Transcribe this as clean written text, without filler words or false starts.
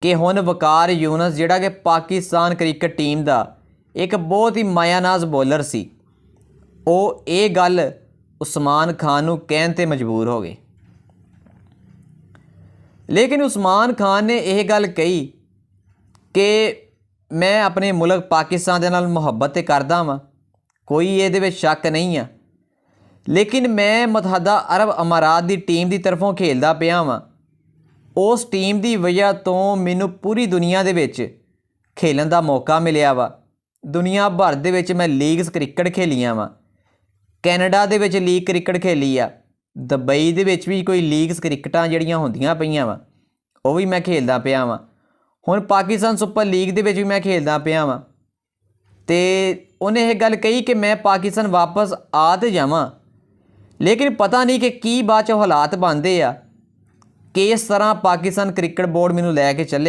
कि हुण वकार यूनुस जिहड़ा कि पाकिस्तान क्रिकेट टीम का एक बहुत ही मायानाज बॉलर सी, वो ये गल उस्मान खान नूं कहण ते मजबूर हो गए। लेकिन उस्मान खान ने यह गल कही कि मैं अपने मुल्क पाकिस्तान दे नाल मुहब्बत ते करदा वां, कोई ये विच शक नहीं आ, लेकिन मैं मुतहदा अरब अमारात की टीम की तरफों खेलदा पिया वां। उस टीम की वजह तो मैनू पूरी दुनिया दे विच खेलन का मौका मिलिया वा। दुनिया भर दे विच मैं लीग्स क्रिकेट खेलियां वा, कैनेडा दे विच लीग क्रिकेट खेली आ, दुबई दे विच भी कोई लीग्स क्रिकेटां जिहड़ियां होंदियां पईयां वा वो भी मैं खेलदा पिया वां। हुण पाकिस्तान सुपर लीग दे विच भी मैं खेलदा पिया वां। ते उन्हें यह गल कही कि मैं पाकिस्तान वापस आ तो जावां, लेकिन पता नहीं कि की बाद च हालात बनते आ, किस तरह पाकिस्तान क्रिकेट बोर्ड मैनू लैके चले।